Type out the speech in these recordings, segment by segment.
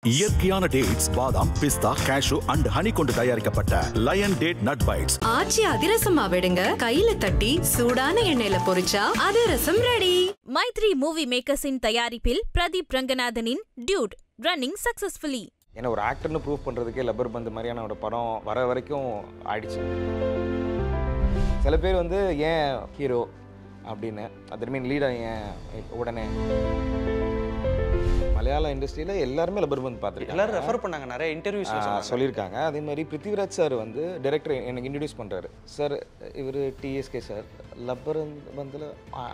இயற்கையான டேட்ஸ், பாதாம், பிஸ்தா, cash and honey கொண்டு தயாரிக்கப்பட்ட லயன் டேட் நட் பைட்ஸ். ஆச்சி அதிரசமா விடுங்க, கையில தட்டி சூடான எண்ணெயில பொரிச்சா அதிரசம் ரெடி. மைத்ரி மூவி மேக்கர்ஸின் தயாரிப்பில் பிரதீப் ரங்கநாதனின் டியூட் ரன்னிங் சக்சஸ்ஃபுல்லி. ஏன்னா ஒரு ஆக்டர்னு ப்ரூவ் பண்ணுறதுக்கே லப்பர் பந்து மாதிரியான ஒரு படம் வர வரைக்கும் ஆயிடுச்சு. சில பேர் வந்து ஏன் ஹீரோ அப்படின்னு, அது மீன் லீடர் ஏன் உடனே. மலையாள இண்டஸ்ட்ரியில் எல்லாருமே லப்பர் பந்து பார்த்துருக்காங்க, எல்லாரும் ரெஃபர் பண்ணாங்க, நிறைய இன்டர்வியூஸ் சொல்லியிருக்காங்க. அதே மாதிரி பிருத்திவிராஜ் சார் வந்து டைரக்டர் எனக்கு இன்ட்ரடியூஸ் பண்ணுறாரு. சார் இவர் டிஎஸ்கே சார் லப்பர் பந்தில்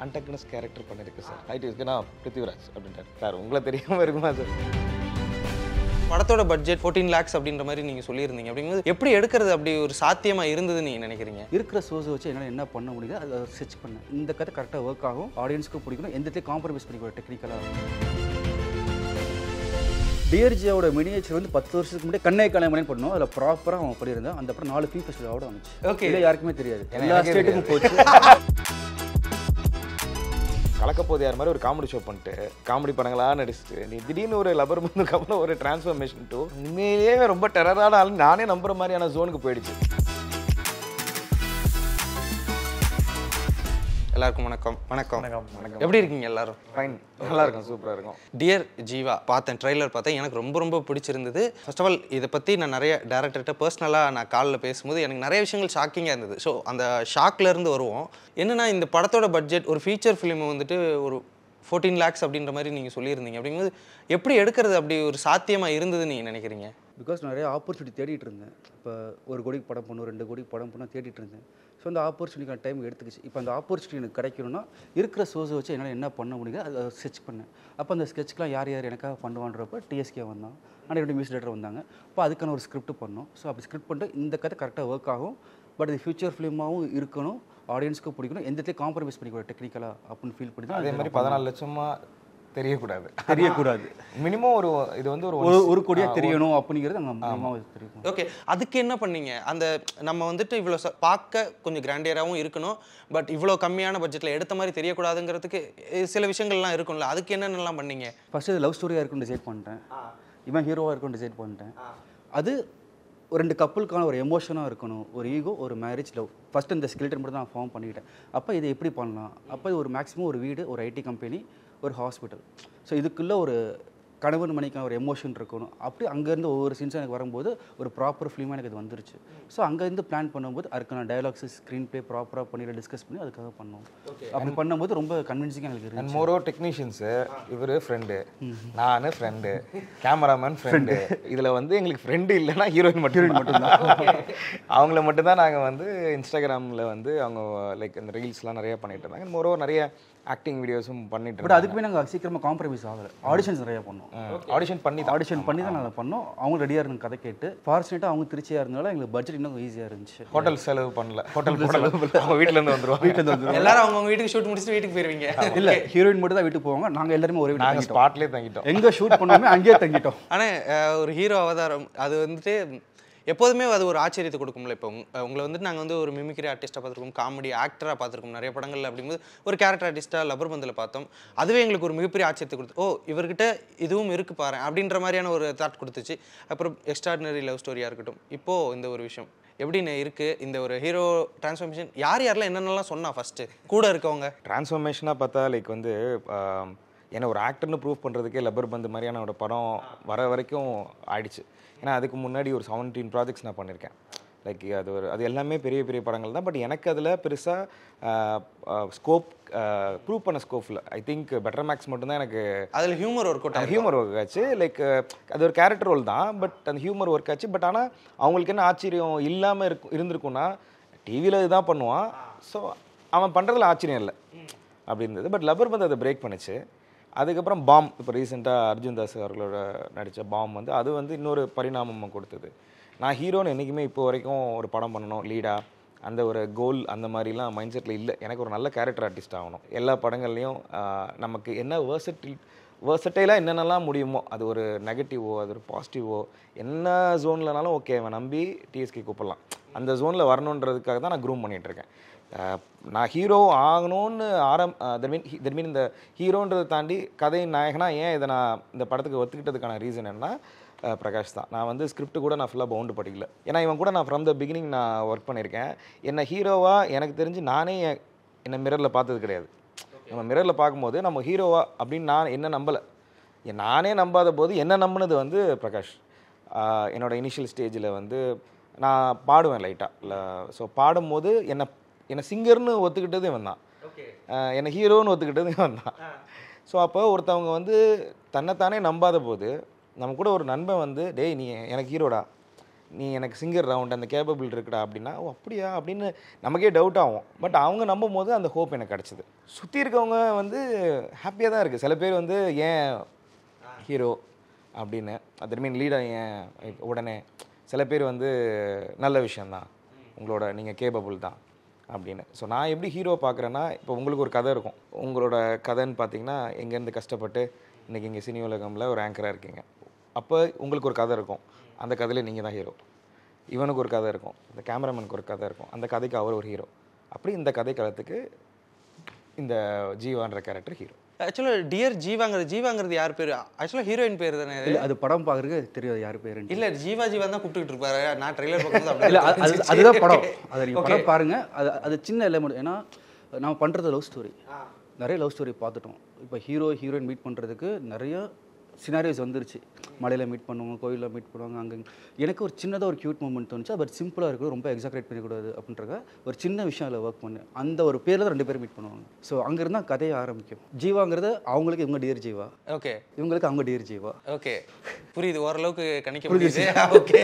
அன்டக்னஸ் கேரக்டர் பண்ணியிருக்கு சார், ஹைட் இருக்கு நான் பிருத்திவிராஜ் அப்படின்ட்டார். சார் உங்களை தெரியாமல் இருக்குமா சார்? படத்தோட பட்ஜெட் 14 lakhs அப்படின்ற மாதிரி நீங்கள் சொல்லியிருந்தீங்க. அப்படிங்கும்போது எப்படி எடுக்கிறது அப்படி ஒரு சாத்தியமாக இருந்ததுன்னு நீங்கள் நினைக்கிறீங்க? இருக்கிற சோர்ஸை வச்சு என்னால் என்ன பண்ண முடியுது அதை ஸ்டிச் பண்ணேன். இந்த கதை கரெக்டாக ஒர்க் ஆகும், ஆடியன்ஸ்க்கும் பிடிக்கணும், எந்தத்தையும் காம்ப்ரமைஸ் பண்ணிக்கூட டெக்னிக்கலாக. டிஆர்ஜியோட மினியேச்சர் வந்து 10 வருஷத்துக்கு முன்னாடி கண்ணை கலைமணி பண்ணோம். அதில் ப்ராப்பராக அவன் பண்ணியிருந்தான். அந்த படம் 4 ஃபிலிம் ஃபெஸ்டிவல் அவார்டு வந்துச்சு. ஓகே, இல்லை யாருக்குமே தெரியாது, எல்லா ஸ்டேட்டுக்கும் போச்சு. கலக்கப்போது யார் மாதிரி ஒரு காமெடி ஷோ பண்ணிட்டு காமெடி படங்களாக நடிச்சுட்டு நீ திடீர்னு ஒரு லப்பர் பந்துக்கு அப்புறம் ஒரு டிரான்ஸ்ஃபர்மேஷன் டூ உண்மையிலேயே ரொம்ப டெரரான ஆள் நானே நம்புற மாதிரியான ஜோனுக்கு போயிடுச்சு. எல்லாருக்கும் வணக்கம். வணக்கம் வணக்கம். எப்படி இருக்கீங்க எல்லாரும்? ஃபைன், நல்லா இருக்கும், சூப்பராக இருக்கும். டியர் ஜீவா பார்த்தேன், ட்ரெய்லர் பார்த்தேன், எனக்கு ரொம்ப ரொம்ப பிடிச்சிருந்தது. ஃபர்ஸ்ட் ஆஃப் ஆல் இதை பற்றி நான் நிறைய டேரக்டர்கிட்ட பர்சனலாக நான் காலில் பேசும்போது எனக்கு நிறைய விஷயங்கள் ஷாக்கிங்காக இருந்தது. ஸோ அந்த ஷாக்லேருந்து வருவோம். என்னென்னா இந்த படத்தோட பட்ஜெட் ஒரு ஃபீச்சர் ஃபிலிம் வந்துட்டு ஒரு 14 lakhs அப்படின்ற மாதிரி நீங்கள் சொல்லியிருந்தீங்க. அப்படிங்கும்போது எப்படி எடுக்கிறது அப்படி ஒரு சாத்தியமாக இருந்ததுன்னு நீங்கள் நினைக்கிறீங்க? பிகாஸ் நிறைய ஆப்பர்ச்சுனிட்டி தேடிட்டு இருந்தேன். இப்போ 1 கோடிக்கு படம் பண்ணணும், 2 கோடிக்கு படம் பண்ணணும் தேடிட்டு இருந்தேன். ஸோ அந்த ஆப்பர்ச்சுனிட்டிக்கான டைம் எடுத்துக்கிச்சு. இப்போ அந்த ஆப்பர்ச்சுனிட்டி எனக்கு கிடைக்கணும்னா இருக்கிற சோர்ஸை வச்சு என்னால் என்ன பண்ண முடியுது அதை ஸ்கெச் பண்ணேன். அப்போ அந்த ஸ்கெட்ச்க்கெலாம் யார் யார் எனக்காக பண்ணுவான்றப்ப டிஎஸ்கே வந்தான், ஆனால் 2 மியூசிக் டைரக்டர் வந்தாங்க. அப்போ அதுக்கான ஒரு ஸ்கிரிப்ட் பண்ணோம். ஸோ அப்படி ஸ்கிரிப்ட் பண்ணிட்டு இந்த கதை கரெக்டாக ஒர்க் ஆகும், பட் இது ஃபியூச்சர் ஃபிலிமாகவும் இருக்கணும், ஆடியன்ஸ்க்கும் பிடிக்கணும், எந்தத்தையும் காம்ப்ரமைஸ் பண்ணிக்கூட டெக்னிக்கலாக அப்படின்னு ஃபீல் பண்ணி தான். அதே மாதிரி 14 லட்சமாக தெரியக்கூடாது மினிமம் ஒரு இது வந்து ஒரு கோடியாக தெரியணும் அப்படிங்கிறது அங்கே மினிமம் தெரியும். ஓகே, அதுக்கு என்ன பண்ணீங்க? அந்த நம்ம வந்துட்டு இவ்வளோ பார்க்க கொஞ்சம் கிராண்டியராகவும் இருக்கணும், பட் இவ்வளோ கம்மியான பட்ஜெட்டில் எடுத்த மாதிரி தெரியக்கூடாதுங்கிறதுக்கு சில விஷயங்கள்லாம் இருக்கும்ல, அதுக்கு என்னென்னலாம் பண்ணீங்க? ஃபஸ்ட்டு லவ் ஸ்டோரியாக இருக்குன்னு டிசைட் பண்ணிட்டேன், இவன் ஹீரோவாக இருக்குன்னு டிசைட் பண்ணிட்டேன். அது ஒரு 2 கப்புளுக்கான ஒரு எமோஷனாக இருக்கணும், ஒரு ஈகோ, ஒரு மேரேஜ், லவ். ஃபஸ்ட்டு இந்த ஸ்கெலிட்டன் மட்டும் தான் நான் ஃபார்ம் பண்ணிக்கிட்டேன். அப்போ இதை எப்படி பண்ணலாம்? அப்போ இது ஒரு மேக்ஸிமம் ஒரு வீடு, ஒரு ஐடி கம்பெனி, ஒரு ஹாஸ்பிட்டல். ஸோ இதுக்குள்ளே ஒரு கணவன் மணிக்கான ஒரு எமோஷன் இருக்கணும். அப்படி அங்கேருந்து ஒவ்வொரு சீன்ஸும் எனக்கு வரும்போது ஒரு ப்ராப்பர் ஃபிலிமாக எனக்கு அது வந்துருச்சு. ஸோ அங்கேருந்து பிளான் பண்ணும்போது அதுக்கான டயலாக்ஸு, ஸ்க்ரீன் ப்ளே ப்ராப்பராக பண்ணி டிஸ்கஸ் பண்ணி அதுக்காக பண்ணோம். அப்படி பண்ணும்போது ரொம்ப கன்வின்சிங்காக எனக்கு இருந்துச்சு. அண்ட் மோரோ டெக்னீஷியன்ஸு இவர் ஃப்ரெண்டு, நான் ஃப்ரெண்டு, கேமராமேன் ஃப்ரெண்டு. இதில் வந்து எங்களுக்கு ஃப்ரெண்டு இல்லைன்னா ஹீரோயின் மட்டும்தான். அவங்கள மட்டும்தான் நாங்கள் வந்து இன்ஸ்டாகிராமில் வந்து அவங்க லைக் இந்த ரீல்ஸ்லாம் நிறையா பண்ணிட்டு இருந்தாங்க. மோரோ நிறைய ஆக்டிங் வீடியோஸும் பண்ணிட்டு பட் அதுக்குமே நாங்கள் சீக்கிரமாக காம்ப்ரமைஸ் ஆகலை. ஆடிஷன்ஸ் நிறையா பண்ணோம். ஆடிஷன் பண்ணி தான் நாங்கள் பண்ணோம். அவங்க ரெடியாக இருந்து கதை கேட்டு ஃபார்ச்சுனேட்டாக அவங்க திருச்சியாக இருந்தனால எங்களுக்கு பட்ஜெட் இன்னும் ஈஸியாக இருந்துச்சு. ஹோட்டல் செலவு பண்ணல, ஹோட்டல் அவங்க வீட்டிலேருந்து வந்துருவாங்க. எல்லாரும் அவங்க வீட்டுக்கு ஷூட் முடிச்சுட்டு வீட்டுக்கு போயிருவீங்க. இல்லை, ஹீரோயின் மட்டும் தான் வீட்டுக்கு போவாங்க, நாங்கள் எல்லாருமே ஒரே நாங்கள் ஸ்பாட்லேயே தங்கிட்டோம். எங்கே ஷூட் பண்ணாமே அங்கேயே தங்கிட்டோம். ஆனால் ஒரு ஹீரோ அவதாரம் அது வந்துட்டு எப்போதுமே அது ஒரு ஆச்சரியத்தை கொடுக்கும்ல. இப்போ உங்களை வந்துட்டு நாங்கள் வந்து ஒரு மிமிக்ரி ஆர்டிஸ்ட்டாக பார்த்துருக்கோம், காமெடி ஆக்டராக பார்த்துருக்கோம் நிறைய படங்கள். அப்படிங்கும்போது ஒரு கேரக்டர் ஆர்டிஸ்ட்டாக லப்பர் பந்தில் பார்த்தோம். அதுவே எங்களுக்கு ஒரு மிகப்பெரிய ஆச்சரியத்தை கொடுத்து, ஓ இவர்கிட்ட இதுவும் இருக்குது பாரு அப்படின்ற மாதிரியான ஒரு தாட் கொடுத்துச்சு. அப்புறம் எக்ஸ்ட்ராடினரி லவ் ஸ்டோரியாக இருக்கட்டும், இப்போது இந்த ஒரு விஷயம் எப்படின்னு இருக்குது? இந்த ஒரு ஹீரோ டிரான்ஸ்ஃபர்மேஷன் யாரெல்லாம் என்னென்னலாம் சொன்னால் ஃபஸ்ட்டு கூட இருக்கவங்க? டிரான்ஸ்ஃபர்மேஷனாக பார்த்தா லைக் வந்து ஏன்னா ஒரு ஆக்டர்னு ப்ரூவ் பண்ணுறதுக்கே லப்பர் பந்து மாதிரியான ஒரு படம் வர வரைக்கும் ஆயிடுச்சு. ஏன்னா அதுக்கு முன்னாடி ஒரு 17 ப்ராஜெக்ட்ஸ் நான் பண்ணியிருக்கேன். லைக் அது எல்லாமே பெரிய பெரிய படங்கள் தான். பட் எனக்கு அதில் பெருசாக ஸ்கோப் ப்ரூவ் பண்ண ஸ்கோப்பில் ஐ திங்க் பெட்டர் மேக்ஸ் மட்டும்தான் எனக்கு அதில் ஹியூமர் ஒர்க் ஆச்சு. லைக் அது ஒரு கேரக்டர் ரோல் தான், பட் அந்த ஹியூமர் ஒர்க் ஆச்சு. பட் ஆனால் அவங்களுக்கு என்ன ஆச்சரியம் இல்லாமல் இருந்திருக்குன்னா, டிவியில் இதுதான் பண்ணுவான், ஸோ அவன் பண்ணுறதுல ஆச்சரியம் இல்லை அப்படி இருந்தது. பட் லப்பர் பந்து அதை பிரேக் பண்ணிச்சு. அதுக்கப்புறம் பாம், இப்போ ரீசெண்டாக அர்ஜுன் தாஸ் அவர்களோட நடித்த பாம் வந்து அது வந்து இன்னொரு பரிணாமம் கொடுத்தது. நான் ஹீரோன்னு என்றைக்குமே இப்போ வரைக்கும் ஒரு படம் பண்ணணும் லீடாக அந்த ஒரு கோல் அந்த மாதிரிலாம் மைண்ட் செட்டில் இல்லை. எனக்கு ஒரு நல்ல கேரக்டர் ஆர்டிஸ்ட் ஆகணும். எல்லா படங்கள்லேயும் நமக்கு என்ன வேர்சட்டைலாக என்னென்னலாம் முடியுமோ, அது ஒரு நெகட்டிவோ அது ஒரு பாசிட்டிவோ என்ன ஜோன்லனாலும் ஓகே அவன் நம்பி டிஎஸ்கே கூப்பிடலாம், அந்த ஜோனில் வரணுன்றதுக்காக தான் நான் க்ரூம் பண்ணிகிட்ருக்கேன். நான் ஹீரோ ஆகணும்னு தட் மீன் இந்த ஹீரோன்றதை தாண்டி கதை நாயகனா ஏன் இதை நான் இந்த படத்துக்கு ஒத்துக்கிட்டதுக்கான ரீசன் என்னன்னா பிரகாஷ் தான். நான் வந்து ஸ்கிரிப்ட் கூட நான் ஃபுல்லாக பவுண்டு படிக்கல. ஏன்னா இவன் கூட நான் ஃப்ரம் த பிகினிங் நான் ஒர்க் பண்ணியிருக்கேன். என்னை ஹீரோவாக எனக்கு தெரிஞ்சு நானே என்னை மிரரில் பார்த்தது கிடையாது. நம்ம மிரரில் பார்க்கும்போது நம்ம ஹீரோவா அப்படின்னு நான் என்ன நம்பலை. நானே நம்பாத போது என்ன நம்பினது வந்து பிரகாஷ். என்னோடய இனிஷியல் ஸ்டேஜில் வந்து நான் பாடுவேன் லைட்டாக இல்லை. ஸோ பாடும்போது என்னை சிங்கர்னு ஒத்துக்கிட்டது இவன் தான், என்னை ஹீரோன்னு ஒத்துக்கிட்டது இவன் தான். ஸோ அப்போ ஒருத்தவங்க வந்து தன்னைத்தானே நம்பாத போது நம்ம கூட ஒரு நண்பன் வந்து டேய் நீ எனக்கு ஹீரோடா, நீ எனக்கு சிங்கர் ரவுண்ட் அந்த கேப்பபிள் இருக்குடா அப்படின்னா, ஓ அப்படியா அப்படின்னு நமக்கே டவுட் ஆகும். பட் அவங்க நம்பும் போது அந்த ஹோப் எனக்கு கிடச்சிது. சுற்றி இருக்கவங்க வந்து ஹாப்பியாக தான் இருக்குது. சில பேர் வந்து ஏன் ஹீரோ அப்படின்னு அது மீன் லீடர் ஏன் உடனே, சில பேர் வந்து நல்ல விஷயந்தான் உங்களோட நீங்கள் கேப்பபிள் தான் அப்படின்னு. ஸோ நான் எப்படி ஹீரோ பார்க்குறேன்னா, இப்போ உங்களுக்கு ஒரு கதை இருக்கும். உங்களோட கதைன்னு பார்த்தீங்கன்னா எங்கேருந்து கஷ்டப்பட்டு இன்றைக்கி இங்கே சினி உலகமில் ஒரு ஆங்கராக இருக்கீங்க. அப்போ உங்களுக்கு ஒரு கதை இருக்கும், அந்த கதையில் நீங்கள் தான் ஹீரோ. இவனுக்கு ஒரு கதை இருக்கும், இந்த கேமராமேனுக்கு ஒரு கதை இருக்கும், அந்த கதைக்கு அவர் ஒரு ஹீரோ. அப்படி இந்த கதை காலத்துக்கு இந்த ஜீவான்ற கேரக்டர் ஹீரோ. ஆக்சுவலாக டியர் ஜீவாங்கிறது யார் பேர்? ஆக்சுவலாக ஹீரோயின் பேர் தானே. அது படம் பார்க்குறதுக்கு தெரியாது யார் பேர். இல்லை ஜீவா தான் கூப்பிட்டுக்கிட்டு இருப்பாரு. நான் ட்ரெய்லர் பார்க்கும்போது இல்லை அதுதான் படம். அதை நீங்கள் படம் பாருங்கள். அது சின்ன எலிமெண்ட். ஏன்னா நம்ம பண்ணுறது லவ் ஸ்டோரி, நிறைய லவ் ஸ்டோரி பார்த்துட்டோம். இப்போ ஹீரோயின் மீட் பண்ணுறதுக்கு நிறைய சினாரியோஸ் வந்துருச்சு. மலையில் மீட் பண்ணுவாங்க, கோயிலில் மீட் பண்ணுவாங்க. அங்கே எனக்கு ஒரு சின்னதாக ஒரு க்யூட் மூமெண்ட் தோணுச்சு. பட் சிம்பிளாக இருக்குது, ரொம்ப எக்ஸாக்ரேட் பண்ணிக்கூடாது அப்படின்றத ஒரு சின்ன விஷயம் அதில் ஒர்க் பண்ணேன். அந்த ஒரு பேரில் தான் 2 பேரும் மீட் பண்ணுவாங்க. ஸோ அங்கேருந்து தான் கதையை ஆரம்பிக்கும். ஜீவாங்கிறது அவங்களுக்கு இவங்க டியர் ஜீவா, ஓகே, இவங்களுக்கு அவங்க டியர் ஜீவா. ஓகே புரியுது, ஓரளவுக்கு கணிக்க முடியுது. Okay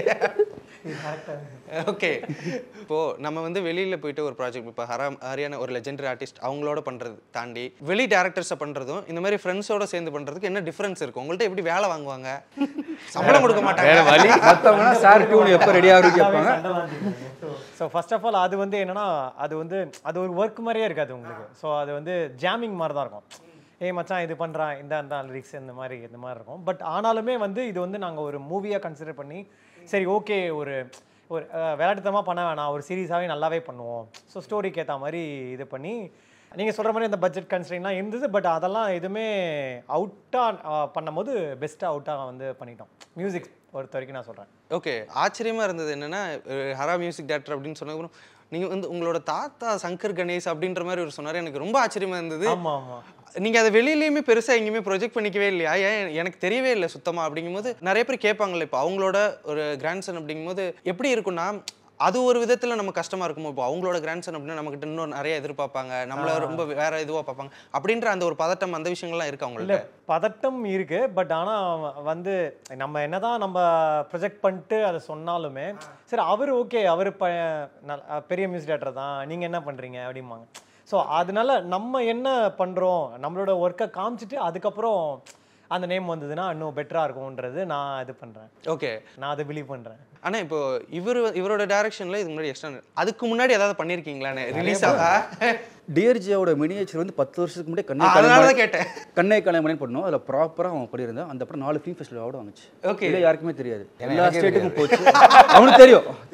okay. இப்போது நம்ம வந்து வெளியில் போயிட்டு ஒரு ப்ராஜெக்ட், இப்போ ஹரியானா ஒரு லெஜெண்டரி ஆர்டிஸ்ட் அவங்களோட பண்ணுறது தாண்டி வெளி டேரக்டர்ஸை பண்ணுறதும் இந்த மாதிரி ஃப்ரெண்ட்ஸோட சேர்ந்து பண்ணுறதுக்கு என்ன டிஃப்ரென்ஸ் இருக்குது? உங்கள்கிட்ட எப்படி வேலை வாங்குவாங்க? சம்பளம் கொடுக்க மாட்டாங்க. வழி மற்றவங்கன்னா சார் டியூன் எப்போ ரெடியாக கேட்பாங்க. ஸோ ஃபர்ஸ்ட் ஆஃப் ஆல் அது வந்து என்னன்னா, அது ஒரு ஒர்க் மாதிரியே இருக்காது உங்களுக்கு. ஸோ அது வந்து ஜாமிங் மாதிரி தான் இருக்கும். ஏய் மச்சான் இது பண்ணுறான், இந்த லிரிக்ஸ் இந்த மாதிரி இருக்கும். பட் ஆனாலுமே வந்து இது வந்து நாங்கள் ஒரு மூவியாக கன்சிடர் பண்ணி சரி ஓகே ஒரு விளையாட்டுத்தனமாக பண்ண வேணாம், ஒரு சீரியஸாகவே நல்லாவே பண்ணுவோம். ஸோ ஸ்டோரிக்கு ஏற்ற மாதிரி இது பண்ணி நீங்கள் சொல்கிற மாதிரி இந்த பட்ஜெட் கன்ஸ்ட்ரெயின்லாம் இருந்தது. பட் அதெல்லாம் எதுவுமே அவுட்டாக பண்ணும்போது பெஸ்ட்டாக அவுட்டாக வந்து பண்ணிட்டோம். மியூசிக் பொறுத்த வரைக்கும் நான் சொல்கிறேன். ஓகே, ஆச்சரியமாக இருந்தது என்னென்னா ஹரா மியூசிக் டேரக்டர் அப்படின்னு சொன்னதுக்கப்புறம் நீங்கள் வந்து உங்களோட தாத்தா சங்கர் கணேஷ் அப்படின்ற மாதிரி ஒரு சொன்னார். எனக்கு ரொம்ப ஆச்சரியமாக இருந்தது. ஆமாம் ஆமாம். நீங்கள் அதை வெளியிலையுமே பெருசாக எங்கேயுமே ப்ரொஜெக்ட் பண்ணிக்கவே இல்லையா? ஏன் எனக்கு தெரியவே இல்லை சுத்தமாக அப்படிங்கும்போது நிறைய பேர் கேட்பாங்கல்ல. இப்போ அவங்களோட ஒரு கிராண்ட்சன் அப்படிங்கும்போது எப்படி இருக்குன்னா, அது ஒரு விதத்தில் நம்ம கஷ்டமாக இருக்குமோ. இப்போ அவங்களோட கிராண்ட்சன் அப்படின்னா நம்மகிட்ட இன்னும் நிறைய எதிர்பார்ப்பாங்க, நம்மளை ரொம்ப வேற இதுவாக பார்ப்பாங்க அப்படின்ற அந்த ஒரு பதட்டம், அந்த விஷயங்கள்லாம் இருக்குது அவங்கள்ட்ட. இல்லை பதட்டம் இருக்குது. பட் ஆனால் வந்து நம்ம என்னதான் நம்ம ப்ரொஜெக்ட் பண்ணிட்டு அதை சொன்னாலுமே சரி அவர் ஓகே, அவர் பெரிய மியூசிக் டேரக்டர் தான், நீங்கள் என்ன பண்ணுறீங்க அப்படிம்பாங்க. ஸோ அதனால நம்ம என்ன பண்ணுறோம், நம்மளோட ஒர்க்கை காமிச்சிட்டு அதுக்கப்புறம் அந்த நேம் வந்ததுன்னா இன்னும் பெட்டராக இருக்கும்ன்றது நான் இது பண்ணுறேன். ஓகே, நான் அதை பிலீவ் பண்ணுறேன். ஆனால் இப்போ இவரோட டைரக்ஷனில் இதுக்கு முன்னாடி எக்ஸ்ட்ரா அதுக்கு முன்னாடி ஏதாவது பண்ணியிருக்கீங்களான்னு ரிலீஸ் ஆக? டிஆர்ஜியோட மினியேச்சர் வந்து 10 வருஷத்துக்கு முன்னாடி கண்ணை கலைமணின்னு பண்ணோம். அதில் ப்ராப்பராக அவன் பண்ணியிருந்தான். அந்த அப்புறம் 4 ஃபிலிம் ஃபெஸ்டிவல் அவார்டு வாங்குச்சு. ஓகே, இல்லை யாருக்குமே தெரியாது, எல்லா ஸ்டேட்டுக்கும் போச்சு. அவனுக்கு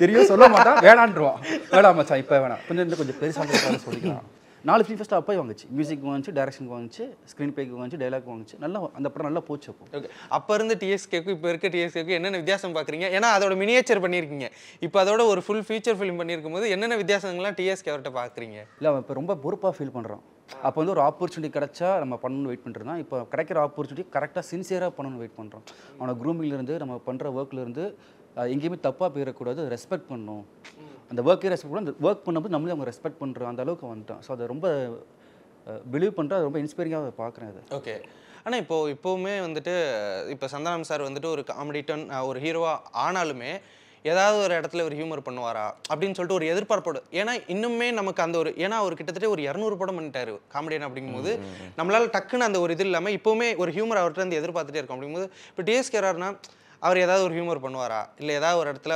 தெரியும் சொல்ல மாட்டான், வேணான்றான். வேணாம் மச்சான் இப்போ வேணாம், கொஞ்சம் பெருசாக சொல்லிக்கலாம். 4 ஃபிலிம் ஃபெஸ்ட் அப்போ வாங்குச்சு. மியூசிக் வாங்கிச்சு, டைரக்ஷன் வாங்கிச்சு, ஸ்க்ரீன் பேக்கு வாங்கிச்சு, டைலாக் வாங்கிச்சு. நல்லா அந்த படம் நல்லா போச்சு. அப்போ ஓகே, அப்போ இருந்து டிஎஸ்கேக்கும் இப்போ இருக்க டிஎஸ்கேக்கும் என்னென்ன வித்தியாசம் பார்க்குறீங்க? ஏன்னா அதோட மினியேச்சர் பண்ணியிருக்கீங்க, இப்போ அதோட ஒரு ஃபுல் ஃபீச்சர் ஃபிலிம் பண்ணியிருக்கும் போது என்னென்ன வித்தியாசங்கள்லாம் டிஎஸ்கே அவர்கிட்ட பார்க்குறீங்க? இல்லை அவன் இப்போ ரொம்ப பொறுப்பாக ஃபீல் பண்ணுறான். அப்போ வந்து ஒரு ஆப்பர்ச்சுனிட்டி கிடச்சா நம்ம பண்ணணும்னு வெயிட் பண்ணுறோம். இப்போ கிடைக்கிற ஆப்பர்ச்சுனிட்டி கரெக்டாக சின்சியராக பண்ணணும்னு வெயிட் பண்ணுறோம். அவனோட க்ரூமிங்லேருந்து நம்ம பண்ணுற ஒர்க்லேருந்து எங்கேயுமே தப்பாக போயிடக்கூடாது, ரெஸ்பெக்ட் பண்ணணும். அந்த ஒர்க்கே ரெஸ்பெக்ட் பண்ணணும். அந்த ஒர்க் பண்ணும்போது நம்மளே அவங்க ரெஸ்பெக்ட் பண்ணுறோம், அந்த அளவுக்கு வந்துட்டான். ஸோ அதை ரொம்ப பிலீவ் பண்ணுறேன், அது ரொம்ப இன்ஸ்பைரிங்காக பார்க்குறேன் அது. ஓகே, ஆனால் இப்போவுமே வந்துட்டு இப்போ சந்தானம் சார் வந்துட்டு ஒரு காமெடி டர்ன் ஒரு ஹீரோவாக ஆனாலுமே ஏதாவது ஒரு இடத்துல ஒரு ஹியூமர் பண்ணுவாரா அப்படின்னு சொல்லிட்டு ஒரு எதிர்பார்ப்போடு. ஏன்னா இன்னுமே நமக்கு அந்த ஒரு, ஏன்னா அவர் கிட்டத்தட்ட ஒரு 200 படம் பண்ணிட்டாரு காமெடியன் அப்படிங்கும்போது நம்மளால் டக்குன்னு அந்த ஒரு இது இல்லாமல் இப்போவுமே ஒரு ஹியூமர் அவர்கிட்ட இருந்து எதிர்பார்த்துட்டே இருக்கும். அப்படிங்கும்போது இப்போ டிஎஸ்கேஆர்னா அவர் ஏதாவது ஒரு ஹியூமர் பண்ணுவாரா, இல்லை ஏதாவது ஒரு இடத்துல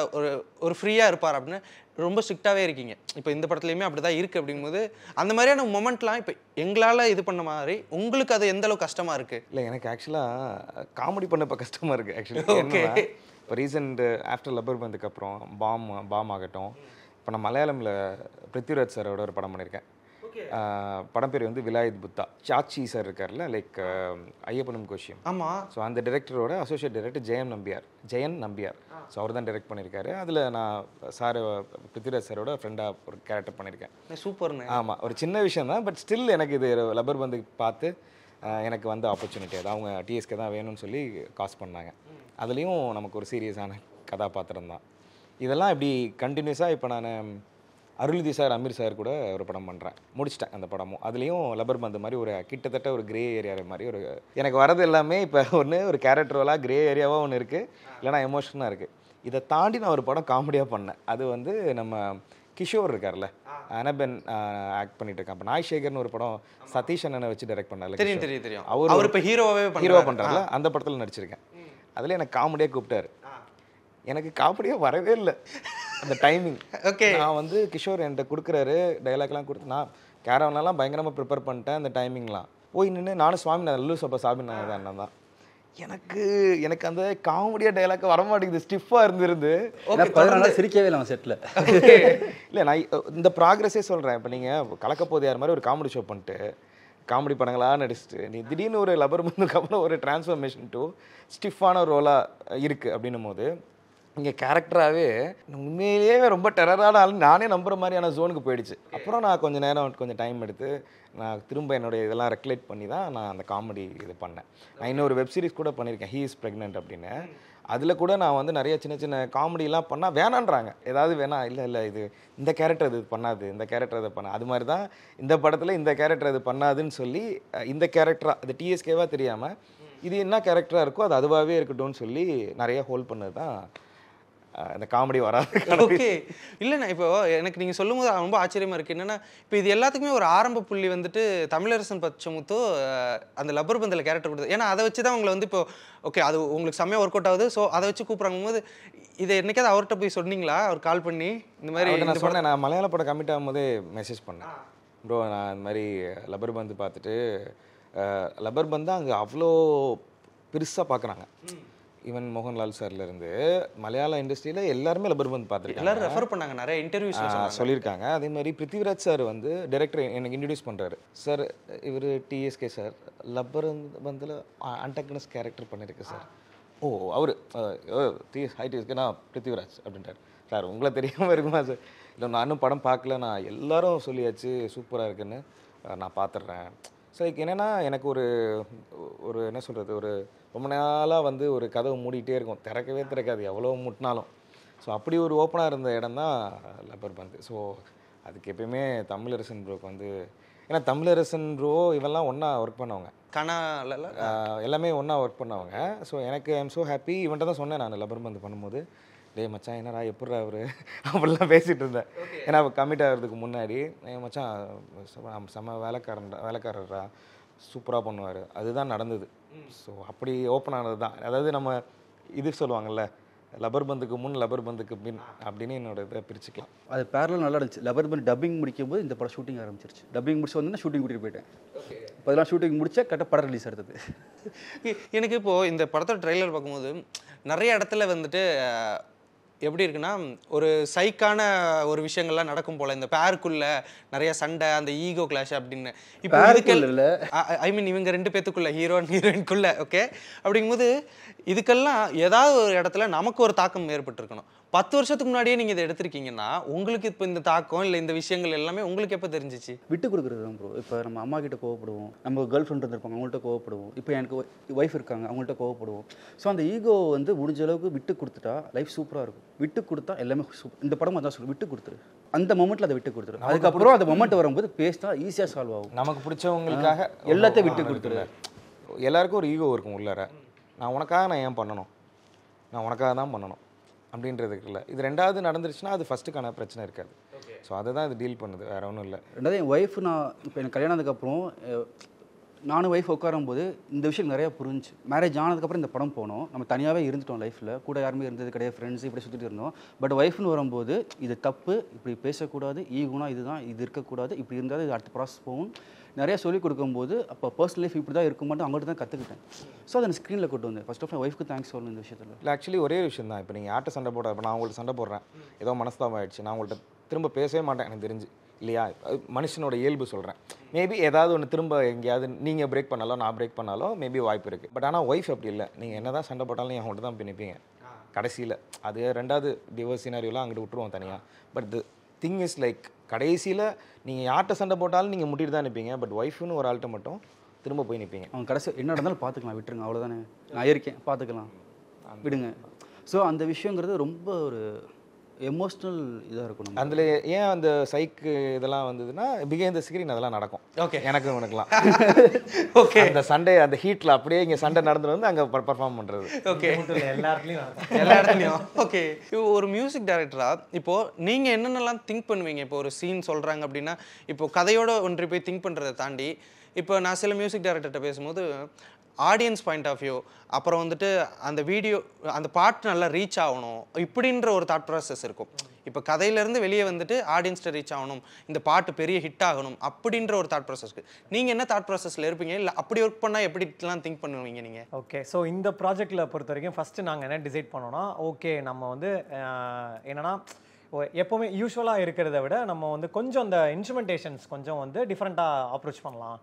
ஒரு ஃப்ரீயாக இருப்பார் அப்படின்னு ரொம்ப ஸ்ட்ரிக்டாகவே இருக்கீங்க. இப்போ இந்த படத்துலையுமே அப்படி தான் இருக்குது. அப்படிங்கும்போது அந்த மாதிரியான மொமெண்ட்லாம் இப்போ எங்களால் இது பண்ண மாதிரி உங்களுக்கு அது எந்த அளவுக்கு கஷ்டமாக இருக்குது? இல்லை எனக்கு ஆக்சுவலாக காமெடி பண்ண இப்போ கஷ்டமாக இருக்குது ஆக்சுவலி. ஓகே, இப்போ ரீசெண்ட் ஆஃப்டர் லப்பர் பந்துக்கு அப்புறம் பாம் ஆகட்டும், இப்போ நான் மலையாளமில் பிருத்விராஜ் சாரோட ஒரு படம் பண்ணியிருக்கேன். படம் பேர் வந்து விலாயத் புத்தா. சாச்சி சார் இருக்கார்ல, லைக் ஐயப்பனும் கோஷியம். ஆமாம். ஸோ அந்த டைரக்டரோட associate director Jayan Nambiar. So அவர் தான் டைரக்ட் பண்ணியிருக்காரு. அதில் நான் பிருத்விராஜ் சாரோட ஃப்ரெண்டாக ஒரு கேரக்டர் பண்ணியிருக்கேன். சூப்பர்ண்ணே. ஆமாம், ஒரு சின்ன விஷயம் தான், பட் ஸ்டில் எனக்கு இது லப்பர் பந்து பார்த்து எனக்கு வந்து ஆப்பர்ச்சுனிட்டி. அது அவங்க டிஎஸ்கே தான் வேணும்னு சொல்லி காசு பண்ணாங்க. அதுலேயும் நமக்கு ஒரு சீரியஸான கதாபாத்திரம் தான். இதெல்லாம் இப்படி கண்டினியூஸாக இப்போ நான் அருள்நிதி சார், அமீர் சார் கூட ஒரு படம் பண்ணுறேன், முடிச்சிட்டேன் அந்த படமும். அதுலேயும் லப்பர் பந்து மாதிரி ஒரு கிட்டத்தட்ட ஒரு கிரே ஏரியா மாதிரி ஒரு எனக்கு வரது எல்லாமே இப்போ ஒரு கேரக்டர் ரோலாக கிரே ஏரியாவாக ஒன்று இருக்குது, இல்லைனா எமோஷனாக இருக்குது. இதை தாண்டி நான் ஒரு படம் காமெடியாக பண்ணேன். அது வந்து நம்ம கிஷோர் இருக்கார்ல, அனபென் ஆக்ட் பண்ணிட்டு இருக்கான். இப்போ நாய்சேகர்னு ஒரு படம் சதீஷ் அண்ணனை வச்சு டைரக்ட் பண்ணார்ல. தெரியும். அவர் இப்போ ஹீரோவாக பண்ணுறாருல, அந்த படத்தில் நடிச்சிருக்கேன். அதில் எனக்கு காமெடியாக கூப்பிட்டாரு. எனக்கு காமெடியாக வரவே இல்லை அந்த டைமிங். ஓகே. நான் வந்து கிஷோர் என்கிட்ட கொடுக்குறாரு, டைலாக்லாம் கொடுத்து நான் கேரவனெல்லாம் பயங்கரமாக ப்ரிப்பேர் பண்ணிட்டேன். அந்த டைமிங்லாம் போய் நின்று நானும் சுவாமிநாதன் அல்லு சப்பா சாமிநாதன் அண்ணன் தான். எனக்கு அந்த காமெடியாக டைலாக் வரமாட்டேங்குது, ஸ்டிஃபாக இருந்திருந்து சிரிக்கவே இல்லை அவன் செட்டில். இல்லை, நான் இந்த ப்ராக்ரஸே சொல்கிறேன். இப்போ நீங்கள் கலக்கப்போதையார் மாதிரி ஒரு காமெடி ஷோ பண்ணிட்டு காமெடி படங்களாக நடிச்சுட்டு நீ திடீர்னு ஒரு லப்பர் பந்துக்கு அப்புறம் ஒரு டிரான்ஸ்ஃபர்மேஷன் டு ஸ்டிஃபான ரோலாக இருக்குது அப்படின்னும் போது இங்கே கேரக்டராகவே உண்மையிலேயே ரொம்ப டெரரான ஆள் நானே நம்புகிற மாதிரியான ஜோனுக்கு போயிடுச்சு. அப்புறம் நான் கொஞ்சம் நேரம் கொஞ்சம் டைம் எடுத்து நான் திரும்ப என்னுடைய இதெல்லாம் ரெகுலேட் பண்ணி தான் நான் அந்த காமெடி இது பண்ணேன். நான் இன்னொரு வெப் சீரிஸ் கூட பண்ணியிருக்கேன், ஹீ இஸ் ப்ரெக்னென்ட் அப்படின்னு. அதில் கூட நான் வந்து நிறைய சின்ன சின்ன காமெடியெலாம் பண்ணால் வேணான்றாங்க, ஏதாவது வேணாம், இல்லை இது இந்த கேரக்டர் இது பண்ணாது, இந்த கேரக்டர் இதை பண்ணாது. அது மாதிரி தான் இந்த படத்தில் இந்த கேரக்டர் இது பண்ணாதுன்னு சொல்லி இந்த கேரக்டராக அது டிஎஸ்கேவாக தெரியாமல் இது என்ன கேரக்டராக இருக்கோ அது அதுவாகவே இருக்கட்டும்னு சொல்லி நிறைய ஹோல்ட் பண்ணது தான் இந்த காமெடி வராது. ஓகே. இல்லைண்ணா, இப்போ எனக்கு நீங்கள் சொல்லும் போது ரொம்ப ஆச்சரியமாக இருக்குது. என்னென்னா இப்போ இது எல்லாத்துக்குமே ஒரு ஆரம்ப புள்ளி வந்துட்டு தமிழரசன் பச்சமுத்து அந்த லப்பர் பந்தில் கேரக்டர் கொடுத்தது. ஏன்னா அதை வச்சு தான் உங்களை வந்து இப்போ ஓகே அது உங்களுக்கு செம்மையாக ஒர்க் அவுட் ஆகுது, ஸோ அதை வச்சு கூப்பிட்றாங்க போது இதை என்னைக்காவது அவர்கிட்ட போய் சொன்னீங்களா? அவர் கால் பண்ணி இந்த மாதிரி நான் சொன்னேன், நான் மலையாள படம் கமிட் ஆகும்போதே மெசேஜ் பண்ணேன், ப்ரோ நான் இந்த மாதிரி லப்பர் பந்து பார்த்துட்டு லப்பர் பந்து அங்கே அவ்வளோ பெருசாக பார்க்குறாங்க. ஈவன் மோகன்லால் சார்லேருந்து மலையாள இண்டஸ்ட்ரியில் எல்லாருமே லப்பர் பந்து பார்த்துருக்காங்க, எல்லாரும் ரெஃபர் பண்ணாங்க, நிறைய இன்டர்வியூஸ் சொல்லியிருக்காங்க. அதே மாதிரி பிருத்விராஜ் சார் வந்து டைரக்டர் எனக்கு இன்ட்ரடியூஸ் பண்ணுறாரு. சார் இவர் டிஎஸ்கே சார் லப்பர் பந்தில் அன்டக்னஸ் கேரக்டர் பண்ணியிருக்கு சார். ஓ அவர் டிஎஸ்கேனா பிருத்விராஜ் அப்படின்றார். சார் உங்களை தெரியாமல் இருக்குமா சார்? இல்லை நானும் படம் பார்க்கல, நான் எல்லாரும் சொல்லியாச்சு சூப்பராக இருக்குன்னு நான் பார்த்துட்றேன். ஸோ என்னென்னா எனக்கு ஒரு என்ன சொல்கிறது, ஒரு ரொம்ப நாளாக வந்து ஒரு கதவு மூடிக்கிட்டே இருக்கும், திறக்காது எவ்வளோ முட்டினாலும். ஸோ அப்படி ஒரு ஓப்பனாக இருந்த இடம் தான் லப்பர் பந்து. ஸோ அதுக்கு எப்பயுமே தமிழரசன் ப்ரோக்கு வந்து, ஏன்னா தமிழரசன் ப்ரோ இவெல்லாம் ஒன்றா ஒர்க் பண்ணவங்க, எல்லாமே ஒன்றா ஒர்க் பண்ணவங்க. ஸோ எனக்கு ஐ எம் ஸோ ஹாப்பி. இவன்ட்ட தான் சொன்னேன் நான் லப்பர் பந்து பண்ணும்போது, டேய் மச்சான் என்னடா எப்பட்றா அவர் அப்படிலாம் பேசிகிட்டு இருந்தேன். ஏன்னா கமிட் ஆகிறதுக்கு முன்னாடி மச்சான் செம்ம வேலைக்காரரா சூப்பராக பண்ணுவார், அதுதான் நடந்தது. ஸோ அப்படி ஓப்பன் ஆனது தான். அதாவது நம்ம இது சொல்லுவாங்கள்ல, லப்பர் பந்துக்கு முன் லப்பர் பந்துக்கு பின் அப்படின்னு என்னோட இதை பிரிச்சுக்கலாம். அது பேரலாக நல்லா இருந்துச்சு. லப்பர் பந்து டப்பிங் முடிக்கும் போது இந்த படம் ஷூட்டிங் ஆரம்பிச்சிருச்சு. டப்பிங் முடிச்சு வந்து ஷூட்டிங் கூட்டிகிட்டு போயிட்டேன். இப்போ அதெல்லாம் ஷூட்டிங் முடிச்சா கரெக்டாக படம் ரிலீஸ் ஆகிறது. எனக்கு இப்போது இந்த படத்தோட ட்ரெய்லர் பார்க்கும்போது நிறைய இடத்துல வந்துட்டு எப்படி இருக்குன்னா ஒரு சைக்கான ஒரு விஷயங்கள்லாம் நடக்கும் போல், இந்த பேருக்குள்ள நிறைய சண்டை, அந்த ஈகோ கிளாஷ் அப்படின்னு. இப்போ ஐ மீன் இவங்க 2 பேத்துக்குள்ள, ஹீரோ அண்ட் ஹீரோயின்குள்ள. ஓகே, அப்படிங்கும்போது இதுக்கெல்லாம் ஏதாவது ஒரு இடத்துல நமக்கு ஒரு தாக்கம் ஏற்பட்டுருக்கணும். 10 வருஷத்துக்கு முன்னாடியே நீங்கள் இதை எடுத்திருக்கீங்கன்னா உங்களுக்கு இப்போ இந்த தாக்கம் இல்லை இந்த விஷயங்கள் எல்லாமே உங்களுக்கு எப்போ தெரிஞ்சிச்சு? விட்டு கொடுக்குறது தான் ப்ரோ. இப்போ நம்ம அம்மா கிட்ட கோவப்படுவோம், நம்ம கேர்ள் ஃப்ரெண்ட் இருந்திருப்பாங்க அவங்கள்ட்ட கோவப்படுவோம், இப்போ எனக்கு ஒய்ஃப் இருக்காங்க அவங்கள்ட்ட கோவப்படுவோம். ஸோ அந்த ஈகோ வந்து முடிஞ்ச அளவுக்கு விட்டு கொடுத்துட்டா லைஃப் சூப்பராக இருக்கும். விட்டு கொடுத்தா எல்லாமே சூப்பர். இந்த படம் அதான் சொல்லு, விட்டு கொடுத்துரு. அந்த மொமெண்ட்டில் அதை விட்டு கொடுத்துரு. அதுக்கப்புறம் அந்த மொமெண்ட் வரும்போது பேசினா ஈஸியாக சால்வ் ஆகும். நமக்கு பிடிச்சவங்களுக்காக எல்லாத்தையும் விட்டு கொடுத்துரு. எல்லாருக்கும் ஒரு ஈகோ இருக்கும் உள்ளார. நான் உனக்காக நான் ஏன் பண்ணணும், நான் உனக்காக தான் பண்ணணும் அப்படின்றதுக்கு இல்லை. இது ரெண்டாவது நடந்துருச்சுன்னா அது ஃபஸ்ட்டுக்கான பிரச்சனை இருக்காது. ஸோ அதை தான் இது டீல் பண்ணுது, வேறு ஒன்றும் இல்லை. ரெண்டாவது என் ஒய்ஃப், நான் இப்போ எனக்கு கல்யாணம் ஆனதுக்கப்புறம் நானும் ஒய்ஃப் உட்காரும்போது இந்த விஷயம் நிறையா புரிஞ்சு. மேரேஜ் ஆனதுக்கப்புறம் இந்த படம் போனோம், நம்ம தனியாகவே இருந்துட்டோம், லைஃப்பில் கூட யாருமே இருந்தது கிடையாது, ஃப்ரெண்ட்ஸ் இப்படி சுற்றிட்டு இருந்தோம். பட் ஒய்ஃப்னு வரும்போது இது தப்பு, இப்படி பேசக்கூடாது, ஈகோனா இதுதான், இது இருக்கக்கூடாது, இப்படி இருந்தாலும் இது அடுத்த ப்ராசஸ் போகும் நிறையா சொல்லிக் கொடுக்கும்போது அப்போ பர்சனல் லைஃப் இப்படி தான் இருக்கும் மட்டும் அவங்கள்ட்ட தான் கற்றுக்கிட்டேன். ஸோ அதை ஸ்க்ரீனில் கொண்டு வந்தேன். ஃபர்ஸ்ட் ஆஃப் ஆல் ஒய்ஃப்க்கு தேங்க்ஸ் சொல்லணும் இந்த விஷயத்தில். இல்லை ஆக்சுவலி ஒரே விஷயம் தான். இப்போ நீங்கள் யார்கிட்ட சண்டை போட, இப்போ நான் உங்கள்கிட்ட சண்டை போடுறேன், ஏதோ மனஸ்தாபம் ஆகிடுச்சு, நான் உங்கள்கிட்ட திரும்ப பேசவே மாட்டேன் எனக்கு தெரிஞ்சு இல்லையா. மனுஷனோட இயல்பு சொல்கிறேன். மேபி ஏதாவது ஒன்று திரும்ப எங்கேயாவது நீங்கள் பிரேக் பண்ணாலும் நான் பிரேக் பண்ணாலும் மேபி வாய்ப்பு இருக்குது. பட் ஆனால் ஒய்ஃப் அப்படி இல்லை. நீங்கள் என்ன தான் சண்டை போட்டாலும் என் அவங்கள்ட்ட தான் போய் நிற்பீங்க கடைசியில். அது ரெண்டாவது டிவோர்ஸ் சினாரியோலாம் அங்கிட்டு விட்டுருவோம் தனியாக. But the thing is like கடைசியில் நீங்கள் யார்கிட்ட சண்டை போட்டாலும் நீங்கள் முட்டிட்டு தான் நிற்பீங்க. பட் ஒய்ஃப்னு ஒரு ஆள்கிட்ட மட்டும் திரும்ப போய் நிற்பீங்க. அவங்க கடைசி என்ன நடந்தாலும் பார்த்துக்கலாம், விட்டுருங்க, அவ்வளோதானே, நான் இருக்கேன், பார்த்துக்கலாம், விடுங்க. ஸோ அந்த விஷயங்கிறது ரொம்ப ஒரு எமோஷ்னல் இதாக இருக்கணும். அதில் ஏன் அந்த சைக்கு இதெல்லாம் வந்ததுன்னா பிகைண்ட் த ஸ்க்ரீன் அதெல்லாம் நடக்கும். ஓகே, எனக்கு உனக்குலாம் ஓகே, அந்த சண்டே அந்த ஹீட்டில் அப்படியே இங்கே சண்டை நடந்துட்டு வந்து அங்கே பர்ஃபார்ம் பண்ணுறது. ஓகே, எல்லா இடத்துலையும் எல்லா இடத்துலையும். ஓகே, ஒரு மியூசிக் டைரக்டரா இப்போது நீங்கள் என்னென்னலாம் திங்க் பண்ணுவீங்க? இப்போ ஒரு சீன் சொல்கிறாங்க அப்படின்னா இப்போ கதையோட ஒன்று போய் திங்க் பண்ணுறதை தாண்டி இப்போ நான் சில மியூசிக் டைரக்டர்கிட்ட பேசும்போது ஆடியன்ஸ் பாயிண்ட் ஆஃப் வியூ, அப்புறம் வந்துட்டு அந்த வீடியோ அந்த பாட்டு நல்லா ரீச் ஆகணும் இப்படின்ற ஒரு தாட் ப்ராசஸ் இருக்கும். இப்போ கதையிலேருந்து வெளியே வந்துட்டு ஆடியன்ஸ்கிட்ட ரீச் ஆகணும், இந்த பாட்டு பெரிய ஹிட் ஆகணும் அப்படின்ற ஒரு தாட் ப்ராசஸ் இருக்குது. நீங்கள் என்ன தாட் ப்ராசஸில் இருப்பீங்க? இல்லை அப்படி ஒர்க் பண்ணால் எப்படிலாம் திங்க் பண்ணுவீங்க நீங்கள்? ஓகே, ஸோ இந்த ப்ராஜெக்டில் பொறுத்த வரைக்கும் ஃபஸ்ட்டு நாங்கள் என்ன டிசைட் பண்ணோன்னா, ஓகே நம்ம வந்து என்னென்னா எப்போவுமே யூஸ்வலாக இருக்கிறத விட நம்ம வந்து கொஞ்சம் அந்த இன்ஸ்ட்ருமெண்டேஷன்ஸ் கொஞ்சம் வந்து டிஃப்ரெண்ட்டாக அப்ரோச் பண்ணலாம்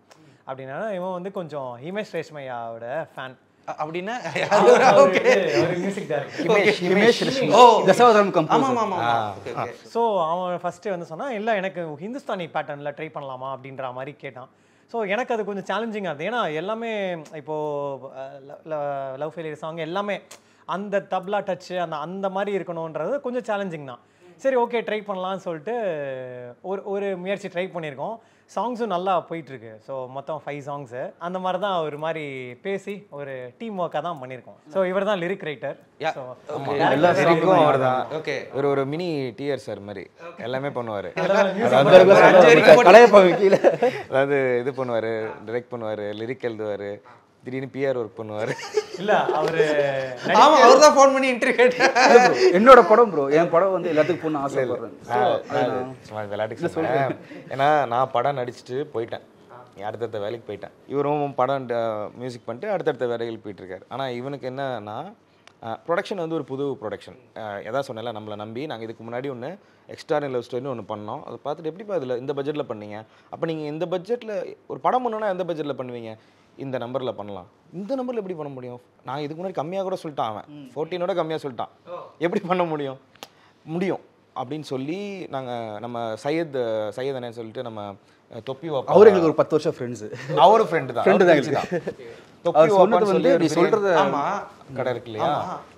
அப்படின்னா. இவன் வந்து கொஞ்சம் ஹிமேஷ் ரேஷ்மையாவோட ஃபேன் அப்படின்னா மியூசிக் ஸோ அவன் ஃபஸ்ட்டு வந்து சொன்னான், இல்லை எனக்கு ஹிந்துஸ்தானி பேட்டர்னில் ட்ரை பண்ணலாமா அப்படின்ற மாதிரி கேட்டான். ஸோ எனக்கு அது கொஞ்சம் சேலஞ்சிங்காக இருந்தது. ஏன்னா எல்லாமே இப்போது லவ் ஃபெயிலியர் சாங் எல்லாமே அந்த தப்லா டச்சு அந்த மாதிரி இருக்கணுன்றது கொஞ்சம் சேலஞ்சிங் தான். சரி ஓகே ட்ரை பண்ணலான்னு சொல்லிட்டு ஒரு முயற்சி ட்ரை பண்ணியிருக்கோம். சாங்ஸும் நல்லா போயிட்டுருக்கு. ஸோ மொத்தம் 5 சாங்ஸு அந்த மாதிரி தான் ஒரு மாதிரி பேசி ஒரு டீம் ஒர்க்காக தான் பண்ணியிருக்கோம். ஸோ இவர் தான் லிரிக் ரைட்டர். எல்லா லிரிக்கும் அவர் தான். ஓகே, ஒரு மினி டிஆர் சார் மாதிரி எல்லாமே பண்ணுவார். அதாவது இது பண்ணுவார், டைரக்ட் பண்ணுவார், லிரிக் எழுதுவார், திடீர்னு பிஆர் ஒர்க் பண்ணுவார். இல்ல அவரு அவர் தான் ஃபோன் பண்ணி இன்டர்வியூ கேட்டார். என்னோட படம் ப்ரோ, என் படம் வந்து எல்லாத்துக்கும் போகணும்னு ஆசைப்படுறேன். விளையாட்டுக்கு சொல்றேன். ஏன்னா நான் படம் நடிச்சுட்டு போயிட்டேன், அடுத்தடுத்த வேலைக்கு போயிட்டேன். இவரும் படம் மியூசிக் பண்ணிட்டு அடுத்தடுத்த வேலைகள் போயிட்டு இருக்காரு. ஆனால் இவனுக்கு என்னன்னா ப்ரொடக்ஷன் வந்து ஒரு புது ப்ரொடக்ஷன். எதாவது சொன்னல நம்மளை நம்பி நாங்கள் இதுக்கு முன்னாடி ஒன்று எக்ஸ்ட்ரானல் லவ் ஸ்டோரின்னு ஒன்று பண்ணோம். அதை பார்த்துட்டு எப்படிப்பா இதில் இந்த பட்ஜெட்டில் பண்ணீங்க? அப்போ நீங்கள் இந்த பட்ஜெட்டில் ஒரு படம் பண்ணணுன்னா எந்த பட்ஜெட்டில் பண்ணுவீங்க? இந்த நம்பரில் பண்ணலாம். இந்த நம்பரில் எப்படி பண்ண முடியும்? நான் இதுக்கு முன்னாடி கம்மியாக கூட சொல்லிட்டான், அவன் 14ஓட கம்மியாக சொல்லிட்டான், எப்படி பண்ண முடியும் அப்படின்னு சொல்லி நாங்கள் நம்ம சையத் அண்ணன் சொல்லிட்டு நம்ம தொப்பி வாப்பா, அவர் எங்களுக்கு ஒரு 10 வருஷம் ஃப்ரெண்ட்ஸு. அவரு ஃப்ரெண்டு தான் தொப்பி வாப்பான்னு சொல்லி நீ சொல்கிறது கடை இருக்கு இல்லையா,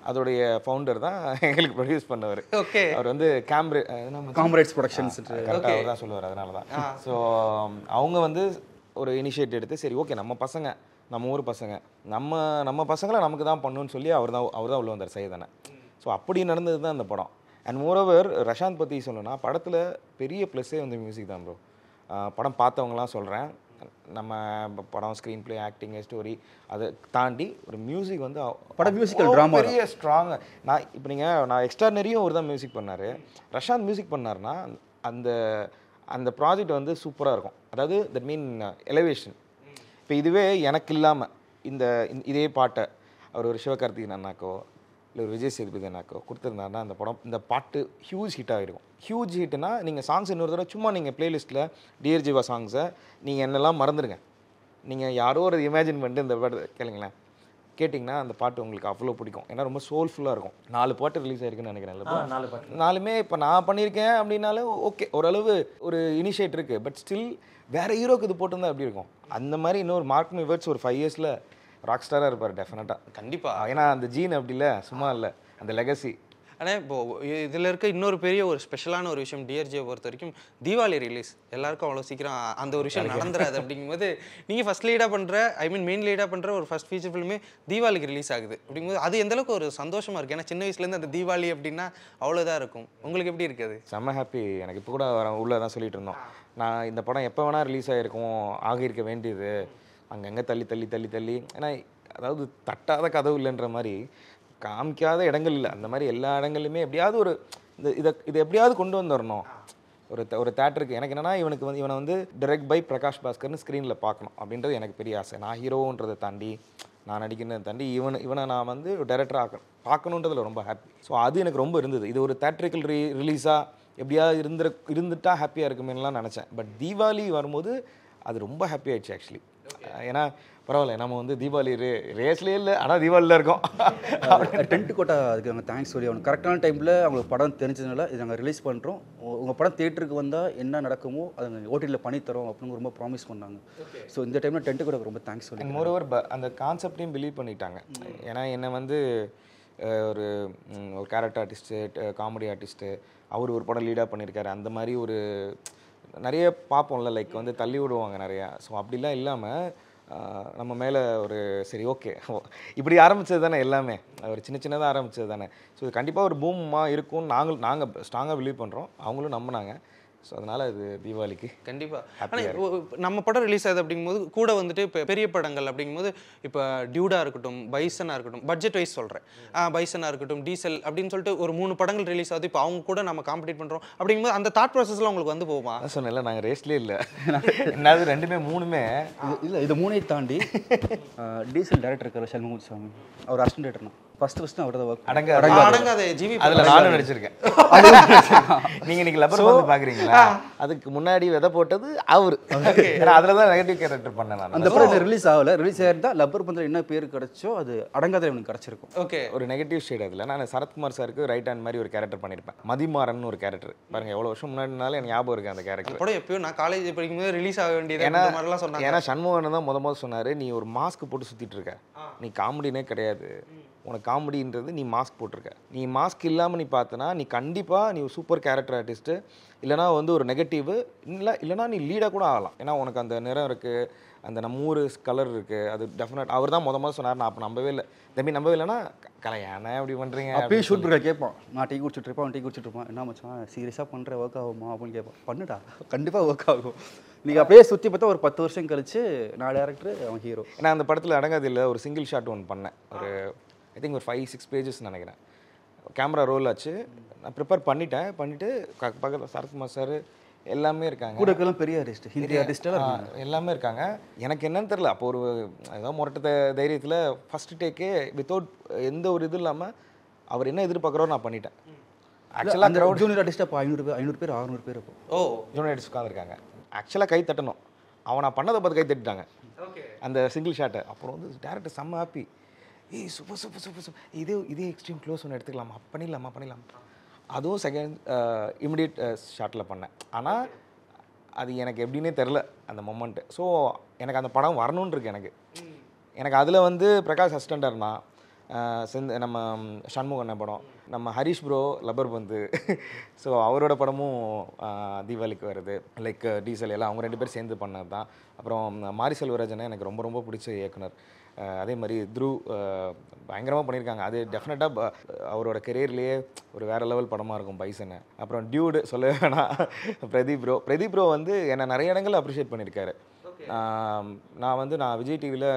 அதோடைய ஃபவுண்டர் தான் எங்களுக்கு ப்ரொடியூஸ் பண்ணவர். ஓகே, அவர் வந்து காம்ரேட்ஸ் ப்ரொடக்ஷன்ஸ் கரெக்டாக அவர் தான் சொல்லுவார். அதனால தான் ஸோ அவங்க வந்து ஒரு இனிஷியேட் எடுத்து சரி ஓகே நம்ம பசங்க, நம்ம ஊர் பசங்க, நம்ம பசங்களை நமக்கு தான் பண்ணணும்னு சொல்லி அவர் தான் உள்ள வந்தார் சையதானே. ஸோ அப்படி நடந்தது தான் அந்த படம். அண்ட் மோரோவர் ரஷாந்த் பற்றி சொல்லணும்னா படத்தில் பெரிய ப்ளஸ்ஸே வந்து மியூசிக் தான் ப்ரோ. படம் பார்த்தவங்களாம் சொல்கிறேன், நம்ம படம் ஸ்க்ரீன் ப்ளே, ஆக்டிங், ஸ்டோரி அதை தாண்டி ஒரு மியூசிக் வந்து படம் மியூசிக்கல் ட்ராமா பெரிய ஸ்ட்ராங். இப்போ நான் எக்ஸ்ட்ரானரியும் அவர் தான் மியூசிக் பண்ணார். ரஷாந்த் மியூசிக் பண்ணார்னா அந்த ப்ராஜெக்ட் வந்து சூப்பராக இருக்கும். அதாவது தட் மீன் எலிவேஷன். இப்போ இதுவே எனக்கு இல்லாமல் இதே பாட்டை அவர் ஒரு சிவகார்த்திகேயன் அண்ணாக்கோ இல்லை ஒரு விஜய் சேதுபதி அண்ணாக்கோ கொடுத்துருந்தாருன்னா இந்த பாட்டு ஹியூஜ் ஹிட் ஆகிருக்கும். ஹியூஜ் ஹிட்னா நீங்கள் சாங்ஸ் இன்னொரு தடவை சும்மா நீங்கள் ப்ளேலிஸ்ட்டில் டியர் ஜீவா சாங்ஸை நீங்கள் என்னெல்லாம் மறந்துடுங்க, நீங்கள் யாரோ ஒரு இமேஜின் பண்ணிட்டு இந்த பாட்டு கேளுங்களேன், கேட்டிங்கன்னா அந்த பாட்டு உங்களுக்கு அவ்வளோ பிடிக்கும். ஏன்னா ரொம்ப சோல்ஃபுல்லாக இருக்கும். 4 பாட்டு ரிலீஸ் ஆயிருக்குன்னு நினைக்கிறேன். 4மே இப்போ நான் பண்ணியிருக்கேன் அப்படின்னாலும் ஓகே ஓரளவு ஒரு இனிஷியேட் இருக்குது. பட் ஸ்டில் வேறு ஹீரோக்கு இது போட்டிருந்தா எப்படி இருக்கும்? அந்த மாதிரி இன்னொரு மார்க் மை வேர்ட்ஸ் ஒரு 5 இயர்ஸில் ராக் ஸ்டாராக இருப்பார் டெஃபினட்டாக. கண்டிப்பாக. ஏன்னா அந்த ஜீன் அப்படி இல்லை, சும்மா இல்லை, அந்த லெகசி. ஆனால் இப்போது இதில் இருக்க இன்னொரு பெரிய ஒரு ஸ்பெஷலான ஒரு விஷயம் டிஆர்ஜியை பொறுத்த வரைக்கும் தீபாவளி ரிலீஸ் எல்லாருக்கும் அவ்வளோ சீக்கிரம் அந்த ஒரு விஷயம் நடந்துடாது. அப்படிங்கும்போது நீங்கள் ஃபஸ்ட் லீடாக பண்ணுற மெயின் லீடாக பண்ணுற ஒரு ஃபஸ்ட் ஃபீச்சர் ஃபில்மே தீபாவளிக்கு ரிலீஸ் ஆகுது. அப்படிங்கும்போது அது எந்தளவுக்கு ஒரு சந்தோஷமாக இருக்குது. ஏன்னா சின்ன வயசுலேருந்து அந்த தீபாவளி அப்படின்னா அவ்வளோதான் இருக்கும். உங்களுக்கு எப்படி இருக்குது? செம்ம ஹாப்பி. எனக்கு இப்போ கூட உள்ளே தான் சொல்லிட்டு இருந்தோம், நான் இந்த படம் எப்போ வேணால் ரிலீஸ் ஆகியிருக்க வேண்டியது, அங்கங்கே தள்ளி ஏன்னா அதாவது தட்டாத கதவு இல்லைன்ற மாதிரி காமிக்காத இடங்கள் இல்லை, அந்த மாதிரி எல்லா இடங்கள்லையுமே எப்படியாவது ஒரு இதை எப்படியாவது கொண்டு வந்துடணும் ஒரு தேட்டருக்கு. எனக்கு என்னென்னா இவனை வந்து டைரக்ட் பை பிரகாஷ் பாஸ்கர்னு ஸ்க்ரீனில் பார்க்கணும் அப்படின்றது எனக்கு பெரிய ஆசை. நான் ஹீரோன்றதை தாண்டி, நான் நடிக்கிறதை தாண்டி இவனை நான் வந்து டைரக்டராக பார்க்கணுன்றதுல ரொம்ப ஹாப்பி. ஸோ அது எனக்கு ரொம்ப இருந்தது. இது ஒரு தேட்ரிக்கல் ரிலீஸாக எப்படியா இருந்துட்டா ஹாப்பியாக இருக்குமேலாம் நினச்சேன். பட் தீபாவளி வரும்போது அது ரொம்ப ஹாப்பி ஆயிடுச்சு ஆக்சுவலி. ஏன்னா பரவாயில்ல, நம்ம வந்து தீபாவளி ரேஸ்லேயே இல்லை, ஆனால் தீபாவளியில் இருக்கோம். டென்ட் கோட்டா அதுக்கு நாங்கள் தேங்க்ஸ் சொல்லி அவனுக்கு கரெக்டான டைமில் அவங்களுக்கு படம் தெரிஞ்சதுனால இது நாங்கள் ரிலீஸ் பண்ணுறோம், உங்கள் படம் தியேட்டருக்கு வந்தால் என்ன நடக்குமோ அதை நாங்கள் ஓடிடியில் பண்ணித்தரோம் அப்படின்னு ரொம்ப ப்ராமிஸ் பண்ணாங்க. ஸோ இந்த டைமில் டென்ட் கோட்டா ரொம்ப தேங்க்ஸ் சொல்லி. மோரோவர் அந்த கான்செப்டையும் பிலீவ் பண்ணிட்டாங்க. ஏன்னா என்னை வந்து ஒரு கேரக்டர் ஆர்டிஸ்ட்டு, காமெடி ஆர்டிஸ்ட்டு, அவர் ஒரு படம் லீடாக பண்ணியிருக்காரு. அந்த மாதிரி ஒரு நிறைய பார்ப்போம்ல, லைக் வந்து தள்ளி விடுவாங்க நிறையா. ஸோ அப்படிலாம் இல்லாமல் நம்ம மேலே ஒரு சரி ஓகே இப்படி ஆரம்பித்தது தானே எல்லாமே, ஒரு சின்னதாக ஆரம்பித்தது தானே. ஸோ இது கண்டிப்பாக ஒரு பூமாக இருக்கும்னு நாங்கள் ஸ்ட்ராங்காக பிலீவ் பண்ணுறோம், அவங்களும் நம்பினாங்க. ஸோ அதனால் அது தீபாவளிக்கு கண்டிப்பாக. ஆனால் நம்ம படம் ரிலீஸ் ஆகுது அப்படிங்கும்போது கூட வந்துட்டு இப்போ பெரிய படங்கள் அப்படிங்கும்போது இப்போ டியூடாக இருக்கட்டும், பைசனாக இருக்கட்டும், பட்ஜெட் வைஸ் சொல்கிறேன், பைசனாக இருக்கட்டும், டீசல் அப்படின்னு சொல்லிட்டு ஒரு 3 படங்கள் ரிலீஸ் ஆகுது. இப்போ அவங்க கூட நம்ம காம்படிட் பண்ணுறோம் அப்படிங்கும்போது அந்த தாட் ப்ராசஸ்லாம் உங்களுக்கு வந்து போகுமா? சொன்னேன்ல, நாங்கள் ரேஸ்லேயே இல்லை. என்னது 2-3 இல்லை, இது 3 தாண்டி டீசல் டேரக்டர் இருக்கார் சண்முக சாமி, அவர் அசிஸ்டன்ட் டேரக்டர்னா ஃபஸ்ட்டு அவர் தான் ஒர்க். அடங்காத ஜிவி அதில் நானும் நடிச்சிருக்கேன். நீங்கள் இன்னைக்கு லப்பர் வந்து பார்க்குறீங்களா, அதுக்கு முன்னாடி விதை போட்டது அவர். அதில் தான் நெகட்டிவ் கேரக்டர் பண்ணேன் நான். அந்த படம் ரிலீஸ் ஆகலை, ரிலீஸ் ஆயிருந்தால் லப்பர் பந்தில் என்ன பேர் கிடச்சோ அது அடங்காத எனக்கு கிடச்சிருக்கும். ஓகே, ஒரு நெகட்டிவ் ஷேட். அதில் நான் சரத்குமார் சாருக்கு ரைட் ஹேண்ட் மாதிரி ஒரு கேரக்டர் பண்ணியிருப்பேன், மதிமாறன் ஒரு கேரக்டர். பாருங்க எவ்வளோ வருஷம் முன்னாடினாலும் எனக்கு ஞாபகம் இருக்குது அந்த கேரக்டர். படம் எப்பயும் நான் காலேஜ் படிக்கும்போது ரிலீஸ் ஆக வேண்டியது மாதிரிலாம் சொன்னாங்க. ஏன்னா சண்முகன் தான் முத சொன்னார், நீ ஒரு மாஸ்க் போட்டு சுற்றிட்டு இருக்க, நீ காமெடினே கிடையாது, உனக்கு காமெடின்றது நீ மாஸ்க் போட்டிருக்க, நீ மாஸ்க் இல்லாமல் நீ பார்த்தனா நீ கண்டிப்பாக நீ சூப்பர் கேரக்டர் ஆர்டிஸ்ட்டு, இல்லைனா வந்து ஒரு நெகட்டிவ் இல்லைனா நீ லீடாக கூட ஆகலாம். ஏன்னா உனக்கு அந்த நிறம் இருக்குது, அந்த நம்ம ஊர் கலர் இருக்குது, அது டெஃபினட். அவர் தான் முத சொன்னார், நான் அப்போ நம்பவே இல்லை. தம்பி நம்பவே இல்லைன்னா கலையானே அப்படி பண்ணுறீங்க. அப்பயே ஷூட் பண்ணுற கேட்பான், நான் டீ குடிச்சிட்ருப்பான், அவன் டீ குடிச்சிட்ருப்பான், என்ன மச்சான் சீரியஸாக பண்ணுற ஒர்க் ஆகுமா அப்படின்னு கேட்பான். பண்ணுடா, கண்டிப்பாக ஒர்க் ஆகும். நீங்கள் அப்படியே சுற்றி பார்த்தா ஒரு 10 வருஷம் கழிச்சு நான் டேரக்டர், அவன் ஹீரோ. ஏன்னா அந்த படத்தில் அடங்காதில்லை ஒரு சிங்கிள் ஷாட் ஒன்று பண்ணேன், ஒரு ஐ திங்க் ஒரு 5-6 பேஜஸ் நினைக்கிறேன். கேமரா ரோல் ஆச்சு, நான் ப்ரிப்பேர் பண்ணிவிட்டு பக்கத்தில் சரத்குமார் சார் எல்லாமே இருக்காங்க, கூட இருக்கலாம் பெரிய ஆர்டிஸ்ட், ஹிந்தி ஆர்டிஸ்டெல்லாம் எல்லாமே இருக்காங்க. எனக்கு என்னன்னு தெரில, அப்போ ஒரு ஏதோ முரட்ட தைரியத்தில் ஃபஸ்ட்டு டேக்கே வித்தவுட் எந்த ஒரு இது இல்லாமல் அவர் என்ன எதிர்பார்க்குறோ நான் பண்ணிட்டேன். ஆக்சுவலாக அந்த ஜூனியர் ஆர்டிஸ்ட்டாக இப்போ 500 பேர் 600 பேர் இப்போ ஜூனியர் ஆர்டிஸ்ட் உட்காந்துருக்காங்க. ஆக்சுவலாக கை தட்டணும், அவன் நான் பண்ணதை பார்த்து கை தட்டிட்டாங்க அந்த சிங்கிள் ஷாட்டை. அப்புறம் வந்து டேரக்டர் செம்ம ஹாப்பி, ஏய் சூப்பர் இதே எக்ஸ்ட்ரீம் க்ளோஸ் ஒன்று எடுத்துக்கலாமா, பண்ணிடலாம். அதுவும் செகண்ட் இமிடியேட் ஷாட்டில் பண்ணேன். ஆனால் அது எனக்கு எப்படின்னே தெரில அந்த மொமெண்ட்டு. ஸோ எனக்கு அந்த படம் வரணுன்னு இருக்கு. எனக்கு அதில் வந்து பிரகாஷ் அசிஸ்டண்டாக இருந்தான், நம்ம சண்முகண்ண படம், நம்ம ஹரிஷ் ப்ரோ லப்பர் பந்து, ஸோ அவரோட படமும் தீபாவளிக்கு வருது, லைக் டீசல் எல்லாம் அவங்க 2 பேர் சேர்ந்து பண்ணது தான். அப்புறம் மாரி செல்வராஜனை எனக்கு ரொம்ப பிடிச்ச இயக்குனர். அதே மாதிரி த்ரூ பயங்கரமாக பண்ணியிருக்காங்க. அது டெஃபினட்டாக அவரோட கெரியர்லேயே ஒரு வேறு லெவல் படமாக இருக்கும் பைசனை. அப்புறம் டியூடு சொல்ல வேணாம், பிரதீப் ப்ரோ வந்து என்னை நிறைய இடங்களில் அப்ரிஷியேட் பண்ணியிருக்காரு. நான் விஜய் டிவியில்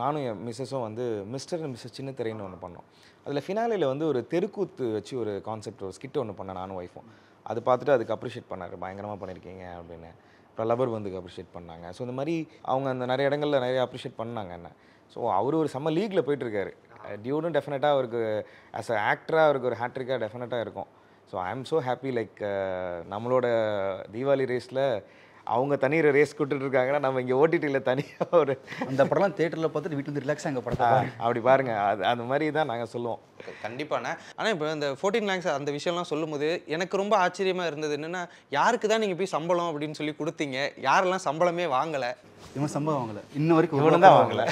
நானும் என் மிஸ்ஸஸும் வந்து மிஸ்டர் அண்ட் மிஸ்ஸஸ் சின்ன திரைன்னு ஒன்று பண்ணோம். அதில் ஃபினாலியில் வந்து ஒரு தெருக்கூத்து வச்சு ஒரு கான்செப்ட், ஒரு ஸ்கிட் ஒன்று பண்ணேன் நானும் ஒய்ஃபும். அது பார்த்துட்டு அதுக்கு அப்ரிஷியேட் பண்ணார், பயங்கரமாக பண்ணியிருக்கீங்க அப்படின்னு. அப்புறம் லப்பர் வந்துக்கு அப்ரிஷியேட் பண்ணாங்க. ஸோ இந்த மாதிரி அவங்க அந்த நிறைய இடங்களில் நிறைய அப்ரிஷியேட் பண்ணாங்க என்ன. ஸோ அவர் ஒரு செம்ம லீக்கில் போயிட்டுருக்காரு. டியூடும் டெஃபினட்டாக அவருக்கு ஆஸ் அ ஆக்டராக அவருக்கு ஒரு ஹேட்ரிக்காக டெஃபினட்டாக இருக்கும். So I am so happy, like நம்மளோட தீபாவளி ரேஸில் அவங்க தனியாக ரேஸ் கொடுத்துட்ருக்காங்கன்னா நம்ம இங்கே ஓடிடியில் தனியாக ஒரு அந்த படம்லாம் தேட்டரில் பார்த்துட்டு வீட்டில் வந்து ரிலாக்ஸாக எங்கள் படத்தை அப்படி பாருங்கள். அந்த மாதிரி தான் நாங்கள் சொல்லுவோம். கண்டிப்பாண்ணே. ஆனால் இப்போ இந்த 14 lakhs அந்த விஷயம்லாம் சொல்லும்போது எனக்கு ரொம்ப ஆச்சரியமாக இருந்தது என்னென்னா, யாருக்கு தான் நீங்கள் போய் சம்பளம் அப்படின்னு சொல்லி கொடுத்தீங்க, யாரெல்லாம் சம்பளமே வாங்கலை? இவன் சம்பளம் வாங்கலை, இன்ன வரைக்கும் இவனும் தான் வாங்கலை.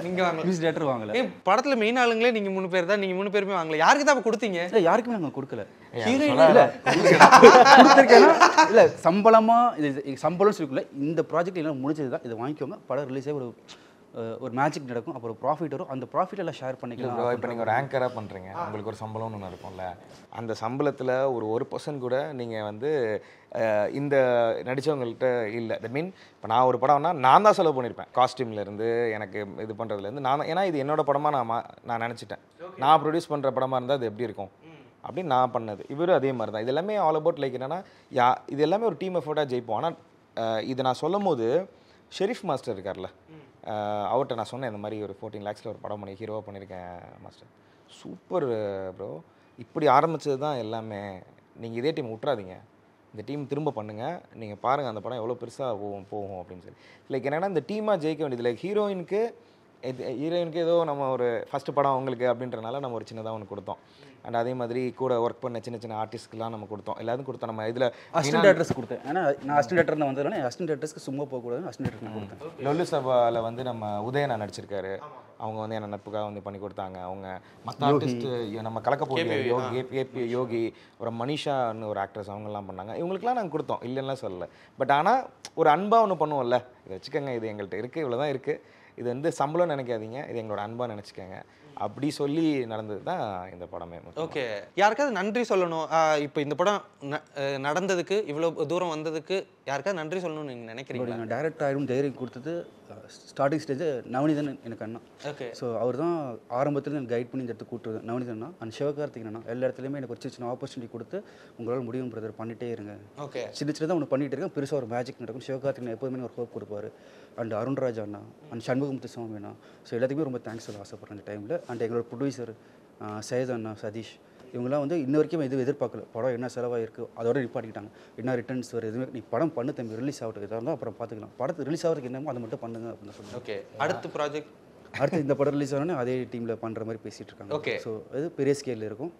நீங்கள் வாங்கல, மியூசிக் டேரக்டர் வாங்கலை. படத்தில் மெயின் ஆளுங்களே நீங்கள் 3 பேர் தான், நீங்கள் 3 பேருமே வாங்கலை. யாருக்கு தான் அப்போ கொடுத்தீங்க? இல்லை, யாருக்குமே நாங்கள் கொடுக்கல. கொடுத்துருக்கேன்னா இல்லை, சம்பளமாக இது சம்பளம்னு சொல்லிக்கல, இந்த ப்ராஜெக்ட் எல்லாம் முடிஞ்சது தான், இதை வாங்கிக்கோங்க, படம் ரிலீஸே ஒரு மேஜிக் நடக்கும், அப்புறம் ப்ராஃபிட் வரும், அந்த ப்ராஃபிட் எல்லாம் ஷேர் பண்ணிக்கலாம். இப்போ நீங்கள் ஒரு ஆங்கராக பண்ணுறீங்க, உங்களுக்கு ஒரு சம்பளம்னு ஒன்று இருக்கும்ல, அந்த சம்பளத்தில் ஒரு 1% கூட நீங்கள் வந்து இந்த நடித்தவங்கள்ட்ட இல்லை. தட் மீன் இப்போ நான் ஒரு படம்னா நான் தான் செலவு பண்ணியிருப்பேன், காஸ்டியூம்லேருந்து எனக்கு இது பண்ணுறதுலேருந்து நான். ஏன்னா இது என்னோட படமாக நான் நினச்சிட்டேன், நான் ப்ரொடியூஸ் பண்ணுற படமாக இருந்தால் அது எப்படி இருக்கும் அப்படின்னு நான் பண்ணது. இவரும் அதே மாதிரி தான். இது எல்லாமே ஆல் அபவுட் லைக் என்னென்னா, இது எல்லாமே ஒரு டீம் எஃபோர்ட்டாக ஜெயிப்போம். ஆனால் இதை நான் சொல்லும் போது ஷெரீஃப் மாஸ்டர் இருக்கார்ல, அவர்கிட்ட நான் சொன்னேன் இந்த மாதிரி ஒரு 14 lakhsல ஒரு படம் பண்ணி ஹீரோவாக பண்ணியிருக்கேன் மாஸ்டர். சூப்பர் ப்ரோ, இப்படி ஆரம்பித்தது தான் எல்லாமே, நீங்கள் இதே டீம் விட்றாதீங்க, இந்த டீம் திரும்ப பண்ணுங்கள், நீங்கள் பாருங்கள் அந்த படம் எவ்வளோ பெருசாக போகும் அப்படின்னு சொல்லி. லைக் என்னென்னா இந்த டீமாக ஜெயிக்க வேண்டியது. லைக் ஹீரோயினுக்கு ஏதோ நம்ம ஒரு ஃபஸ்ட்டு படம் அவங்களுக்கு அப்படின்றனால நம்ம ஒரு சின்னதாக ஒன்று கொடுத்தோம். அண்ட் அதே மாதிரி கூட ஒர்க் பண்ண சின்ன சின்ன ஆர்டிஸ்ட்லாம் நம்ம கொடுத்தோம், எல்லாரும் கொடுத்தோம். நம்ம இதில் அசிஸ்டன்ட் டேரக்டர்ஸ் கொடுத்தேன். ஏன்னா நான் அசிஸ்டன்ட் டேரக்டர் வந்ததுனால அசிஸ்டன்ட் டேரக்டர்ஸ்க்கு சும்மா போகக்கூடாதுன்னு அசிஸ்டன்ட் டேரக்டர் கொடுத்தேன். லொல்லு சபாவில் வந்து நம்ம உதயனா நடிச்சிருக்காரு, அவங்க வந்து என்ன நட்புக்காக வந்து பண்ணி கொடுத்தாங்க. அவங்க மற்ற ஆர்டிஸ்ட் நம்ம கலக்க போய் யோகி அப்புறம் மனிஷான்னு ஒரு ஆக்ட்ரஸ் அவங்கெல்லாம் பண்ணாங்க. இவங்களுக்குலாம் நாங்கள் கொடுத்தோம், இல்லைன்னா சொல்லலை. பட் ஆனால் ஒரு அன்பாக ஒன்று பண்ணுவோம்ல, இதை வச்சுக்கோங்க, இது எங்கள்கிட்ட இருக்குது, இவ்வளோ தான் இருக்குது, இது வந்து சம்பளம் நினைக்காதீங்க, இது எங்களோட அன்பாக நினச்சிக்கோங்க அப்படி சொல்லி நடந்தது தான் இந்த படமே. ஓகே, யாருக்காவது நன்றி சொல்லணும், இப்போ இந்த படம் நடந்ததுக்கு இவ்வளோ தூரம் வந்ததுக்கு யாருக்காவது நன்றி சொல்லணும்னு நீங்கள் நினைக்கிறீங்களா? நான் டேரக்டர் ஆகிடும் தைரியம் கொடுத்தது ஸ்டார்டிங் ஸ்டேஜ் நவனிதன் எனக்கு அண்ணா. ஓகே, ஸோ அவர் தான் ஆரம்பத்தில் எனக்கு கைட் பண்ணி இந்த இடத்துக்கு கூப்பிட்டு நவனிதன்னா அண்ட் சிவகார்த்திகனா எல்லா இடத்துலையுமே எனக்கு ஒரு சின்ன ஆப்பர்ச்சுனிட்டி கொடுத்து உங்களால் முடியும் பிரதர் பண்ணிகிட்டே இருங்க, ஓகே சின்ன சின்னதாக ஒன்று பண்ணிகிட்டு இருக்கேன், பெருசாக ஒரு மேஜிக் நடக்கும். சிவகார்த்திகன் எப்போதுமே ஒரு ஹோப் கொடுப்பாரு. அண்ட் அருண்ராஜ் அண்ணா அண்ட் சண்முகமுத்து சுவாமி அண்ணா, ஸோ எல்லாத்துக்குமே ரொம்ப தேங்க்ஸ் சொல்ல ஆசைப்பட்றேன் இந்த டைமில். அண்ட் எங்களோட ப்ரொடியூசர் சையத் அண்ணா, சதீஷ், இவங்களாம் வந்து இன்ன வரைக்கும் எதுவும் எதிர்பார்க்கல. படம் என்ன செலவாக இருக்குது அதோட நிப்பாட்டிக்கிட்டாங்க. என்ன ரிட்டர்ன்ஸ் வரும் எதுவுமே, நீ படம் பண்ணு தம்பி, ரிலீஸ் ஆகட்டும், இதாக இருந்தால் அப்புறம் பார்த்துக்கலாம், படத்துக்கு ரிலீஸ் ஆகிறதுக்கு என்னமோ அதை மட்டும் பண்ணுங்க அப்படின்னு சொன்னாங்க. ஓகே, அடுத்த ப்ராஜெக்ட் அடுத்து இந்த படம் ரிலீஸ் ஆனோன்னே அதே டீமில் பண்ணுற மாதிரி பேசிகிட்டு இருக்காங்க. ஓகே, ஸோ அது பெரிய ஸ்கேலில் இருக்கும்,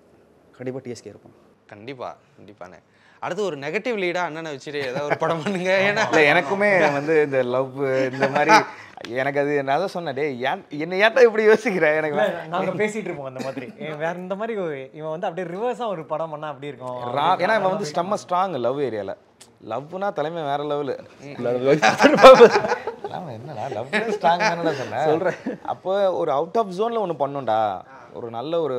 கண்டிப்பாக டிஎஸ்கே இருக்கும். கண்டிப்பாண்ணே. அடுத்து ஒரு நெகட்டிவ் லீடாக அண்ணனை வச்சுட்டு ஏதாவது ஒரு படம் பண்ணுங்க. ஏன்னா இல்லை, எனக்குமே வந்து இந்த லவ் இந்த மாதிரி எனக்கு அது நான் தான் சொன்னேன், டே என்னை ஏன்டா இப்படி யோசிக்கிறேன், எனக்கு நாங்கள் பேசிகிட்டு இருப்போம் அந்த மாதிரி வேற இந்த மாதிரி இவன் வந்து அப்படியே ரிவர்ஸாக ஒரு படம் பண்ணால் அப்படி இருக்கும். ஏன்னா இவன் வந்து ஸ்டம்ம ஸ்ட்ராங் லவ் ஏரியாவில். லவ்னா தலைமை வேற லெவலு. என்னடா லவ் ஸ்ட்ராங் தானடா சொன்னேன் சொல்கிறேன். அப்போ ஒரு அவுட் ஆஃப் ஜோனில் ஒன்று பண்ணணும்டா, ஒரு நல்ல ஒரு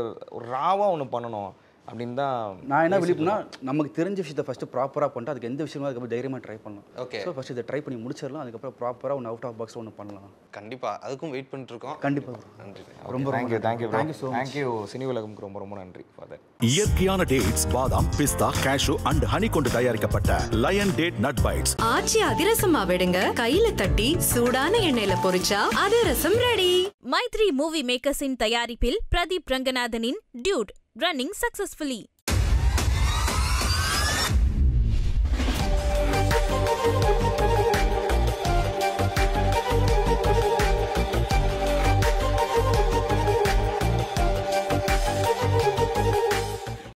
ராவாக ஒன்று பண்ணணும் அப்படின்னு தான் நான் என்ன விழிப்புனா, நமக்கு தெரிஞ்ச விஷயத்தை ஃபஸ்ட்டு ப்ராப்பராக பண்ணிட்டு அதுக்கு எந்த விஷயமும் அதுக்கப்புறம் தைரியமாக ட்ரை பண்ணலாம். ஓகே, ஸோ ஃபஸ்ட்டு இதை ட்ரை பண்ணி முடிச்சிடலாம், அதுக்கப்புறம் ப்ராப்பராக ஒன்று அவுட் ஆஃப் பாக்ஸ் ஒன்று பண்ணலாம். கண்டிப்பாக அதுக்கும் வெயிட் பண்ணிட்டு இருக்கோம். கண்டிப்பாக நன்றி, ரொம்ப தேங்க்யூ. சினி உலகம்க்கு ரொம்ப ரொம்ப நன்றி ஃபார் தட். இயற்கையான டேட்ஸ், பாதாம், பிஸ்தா, கேஷு அண்ட் ஹனி கொண்டு தயாரிக்கப்பட்ட லயன் டேட் நட் பைட்ஸ். ஆச்சி அதிரசமா விடுங்க, கையில தட்டி சூடான எண்ணெயில பொரிச்சா அதிரசம் ரெடி. மைத்ரி மூவி மேக்கர்ஸின் தயாரிப்பில் பிரதீப் ரங்கநாதனின் டியூட் running successfully.